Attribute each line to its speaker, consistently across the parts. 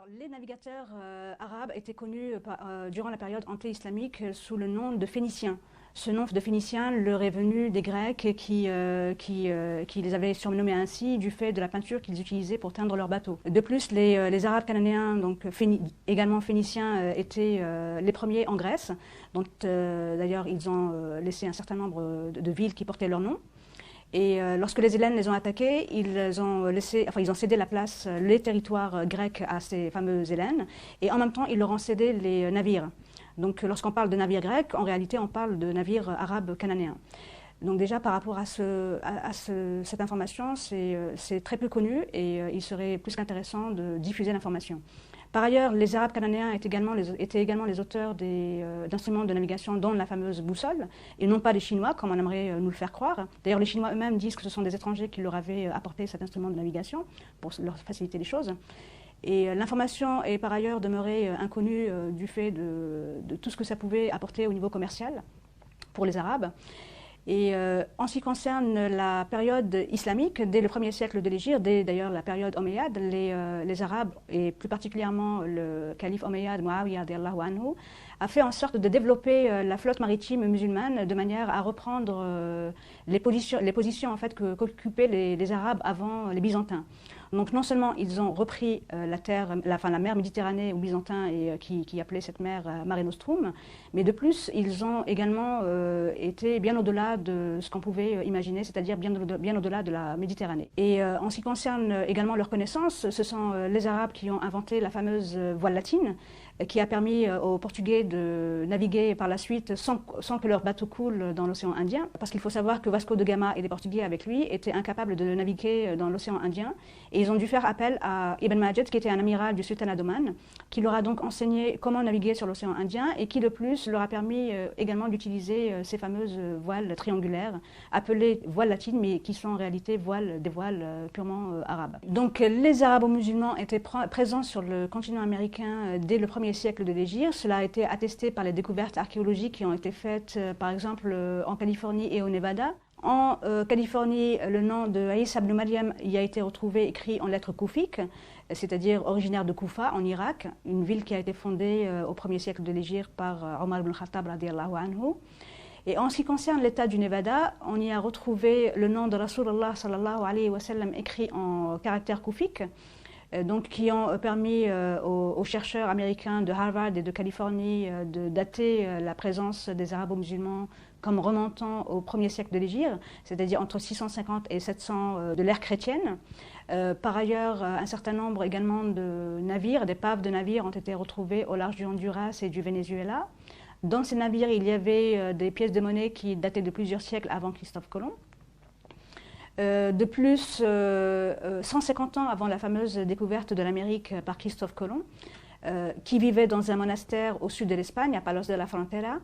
Speaker 1: Alors, les navigateurs arabes étaient connus durant la période anté-islamique sous le nom de Phéniciens. Ce nom de Phéniciens leur est venu des Grecs qui les avaient surnommés ainsi du fait de la peinture qu'ils utilisaient pour teindre leurs bateaux. De plus, les Arabes cananéens, donc également phéniciens, étaient les premiers en Grèce. Donc, d'ailleurs, ils ont laissé un certain nombre de villes qui portaient leur nom. Et lorsque les Hellènes les ont attaqués, ils ont cédé la place, les territoires grecs à ces fameux Hellènes, et en même temps, ils leur ont cédé les navires. Donc, lorsqu'on parle de navires grecs, en réalité, on parle de navires arabes cananéens. Donc déjà, par rapport à cette information, c'est très peu connu et il serait plus qu'intéressant de diffuser l'information. Par ailleurs, les Arabes cananéens étaient également les auteurs d'instruments de navigation, dont la fameuse boussole, et non pas les Chinois, comme on aimerait nous le faire croire. D'ailleurs, les Chinois eux-mêmes disent que ce sont des étrangers qui leur avaient apporté cet instrument de navigation pour leur faciliter les choses. Et l'information est par ailleurs demeurée inconnue du fait de tout ce que ça pouvait apporter au niveau commercial pour les Arabes. Et en ce qui concerne la période islamique, dès le 1er siècle de l'Hégire, dès d'ailleurs la période omeyyade, les Arabes, et plus particulièrement le calife omeyyade Muawiyah radiyallahu anhu, a fait en sorte de développer la flotte maritime musulmane de manière à reprendre les positions en fait, qu'occupaient les Arabes avant les Byzantins. Donc non seulement ils ont repris la mer Méditerranée aux Byzantins et qui appelait cette mer Mare Nostrum, mais de plus ils ont également été bien au-delà de ce qu'on pouvait imaginer, c'est-à-dire bien au-delà de la Méditerranée. Et en ce qui concerne également leur connaissance, ce sont les Arabes qui ont inventé la fameuse voile latine, qui a permis aux Portugais de naviguer par la suite sans que leur bateau coule dans l'océan Indien. Parce qu'il faut savoir que Vasco de Gama et les Portugais avec lui étaient incapables de naviguer dans l'océan Indien. Et ils ont dû faire appel à Ibn Majid, qui était un amiral du sultanat d'Oman, qui leur a donc enseigné comment naviguer sur l'océan Indien et qui de plus leur a permis également d'utiliser ces fameuses voiles triangulaires, appelées voiles latines, mais qui sont en réalité des voiles purement arabes. Donc les arabo-musulmans étaient présents sur le continent américain dès le 1er siècle de l'Hégire. Cela a été attesté par les découvertes archéologiques qui ont été faites par exemple en Californie et au Nevada. En Californie, le nom de Aïssa ibn Maryam y a été retrouvé écrit en lettres koufiques, c'est-à-dire originaire de Koufa en Irak, une ville qui a été fondée au 1er siècle de l'Hégire par Omar ibn Khattab radiyallahu anhu. Et en ce qui concerne l'état du Nevada, on y a retrouvé le nom de Rasulullah sallallahu alayhi wa sallam écrit en caractères koufiques, donc qui ont permis aux chercheurs américains de Harvard et de Californie de dater la présence des arabo-musulmans comme remontant au 1er siècle de l'Hégire, c'est-à-dire entre 650 et 700 de l'ère chrétienne. Par ailleurs, un certain nombre également de navires, d'épaves de navires ont été retrouvés au large du Honduras et du Venezuela. Dans ces navires, il y avait des pièces de monnaie qui dataient de plusieurs siècles avant Christophe Colomb. De plus, 150 ans avant la fameuse découverte de l'Amérique par Christophe Colomb, qui vivait dans un monastère au sud de l'Espagne, à Palos de la Frontera,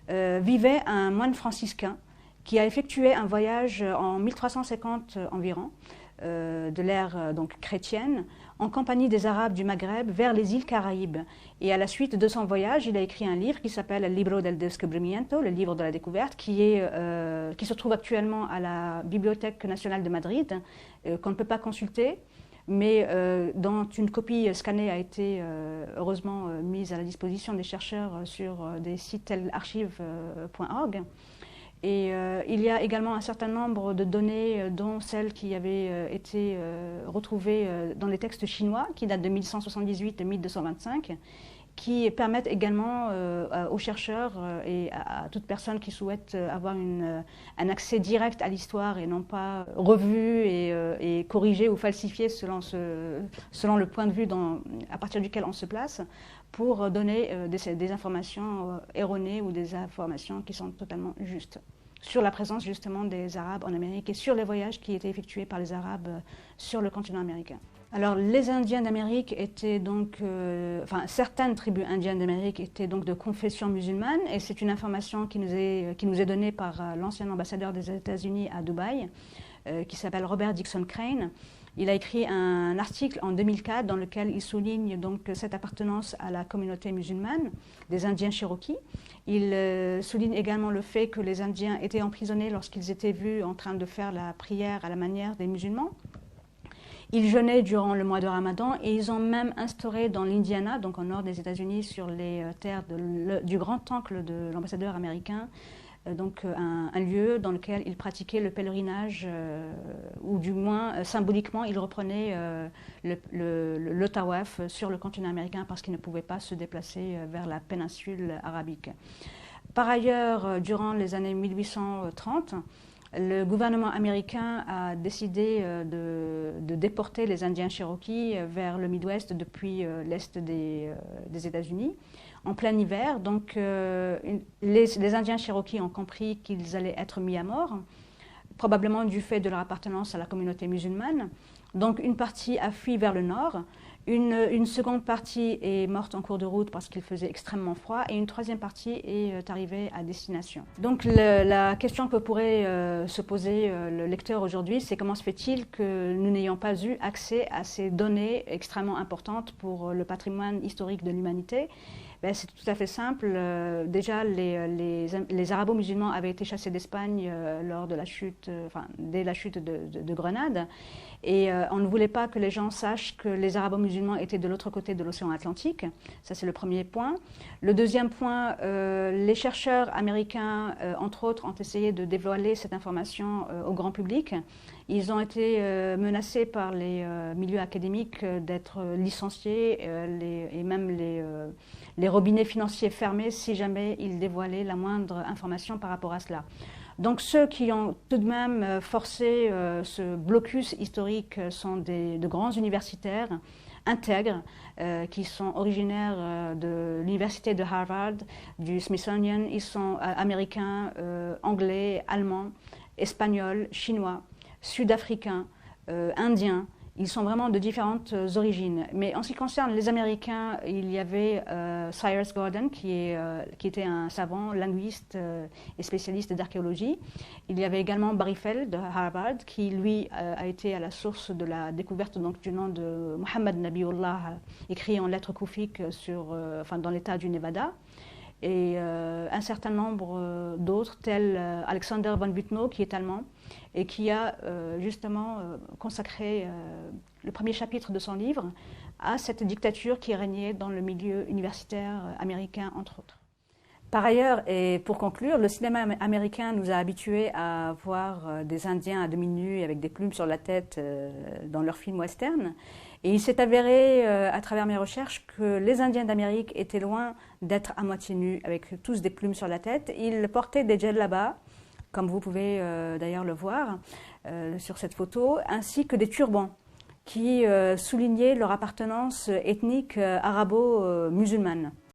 Speaker 1: vivait un moine franciscain qui a effectué un voyage en 1350 environ, de l'ère donc chrétienne, en compagnie des Arabes du Maghreb vers les îles Caraïbes. Et à la suite de son voyage, il a écrit un livre qui s'appelle El Libro del Descubrimiento, le livre de la découverte, qui se trouve actuellement à la Bibliothèque nationale de Madrid, qu'on ne peut pas consulter, mais dont une copie scannée a été heureusement mise à la disposition des chercheurs sur des sites tels archives.org. Et il y a également un certain nombre de données, dont celles qui avaient été retrouvées dans les textes chinois, qui datent de 1178 et 1225, qui permettent également aux chercheurs et à toute personne qui souhaite avoir un accès direct à l'histoire et non pas revu et corrigé ou falsifié selon le point de vue à partir duquel on se place, pour donner des informations erronées ou des informations qui sont totalement justes sur la présence justement des Arabes en Amérique et sur les voyages qui étaient effectués par les Arabes sur le continent américain. Alors les Indiens d'Amérique étaient donc, certaines tribus indiennes d'Amérique étaient donc de confession musulmane, et c'est une information qui nous est donnée par l'ancien ambassadeur des États-Unis à Dubaï, qui s'appelle Robert Dixon Crane. Il a écrit un article en 2004 dans lequel il souligne donc cette appartenance à la communauté musulmane des Indiens Cherokees. Il souligne également le fait que les Indiens étaient emprisonnés lorsqu'ils étaient vus en train de faire la prière à la manière des musulmans. Ils jeûnaient durant le mois de Ramadan et ils ont même instauré dans l'Indiana, donc au nord des États-Unis, sur les terres du grand oncle de l'ambassadeur américain, donc un lieu dans lequel ils pratiquaient le pèlerinage, ou du moins symboliquement ils reprenaient le tawaf sur le continent américain parce qu'ils ne pouvaient pas se déplacer vers la péninsule arabique. Par ailleurs, durant les années 1830, le gouvernement américain a décidé de déporter les Indiens Cherokees vers le Midwest depuis l'est des États-Unis en plein hiver. Donc les Indiens Cherokees ont compris qu'ils allaient être mis à mort, probablement du fait de leur appartenance à la communauté musulmane. Donc une partie a fui vers le nord. Une seconde partie est morte en cours de route parce qu'il faisait extrêmement froid et une troisième partie est arrivée à destination. Donc la question que pourrait se poser le lecteur aujourd'hui, c'est comment se fait-il que nous n'ayons pas eu accès à ces données extrêmement importantes pour le patrimoine historique de l'humanité? C'est tout à fait simple. Déjà, les arabo-musulmans avaient été chassés d'Espagne lors de la chute, dès la chute de Grenade. Et on ne voulait pas que les gens sachent que les arabo-musulmans étaient de l'autre côté de l'océan Atlantique. Ça, c'est le premier point. Le deuxième point, les chercheurs américains, entre autres, ont essayé de dévoiler cette information au grand public. Ils ont été menacés par les milieux académiques d'être licenciés et même les robinets financiers fermés si jamais ils dévoilaient la moindre information par rapport à cela. Donc ceux qui ont tout de même forcé ce blocus historique sont de grands universitaires intègres qui sont originaires de l'université de Harvard, du Smithsonian. Ils sont américains, anglais, allemands, espagnols, chinois, sud-africains, indiens. Ils sont vraiment de différentes origines. Mais en ce qui concerne les Américains, il y avait Cyrus Gordon, qui était un savant, linguiste et spécialiste d'archéologie. Il y avait également Barry Feld de Harvard, qui lui a été à la source de la découverte donc, du nom de Muhammad Nabiullah, écrit en lettres koufiques dans l'état du Nevada. Et un certain nombre d'autres, tels Alexander von Bütow, qui est allemand, et qui a justement consacré le premier chapitre de son livre à cette dictature qui régnait dans le milieu universitaire américain, entre autres. Par ailleurs, et pour conclure, le cinéma américain nous a habitués à voir des Indiens à demi nus avec des plumes sur la tête dans leurs films westerns. Et il s'est avéré, à travers mes recherches, que les Indiens d'Amérique étaient loin d'être à moitié nus, avec tous des plumes sur la tête. Ils portaient des djellabas, comme vous pouvez d'ailleurs le voir sur cette photo, ainsi que des turbans qui soulignaient leur appartenance ethnique arabo-musulmane.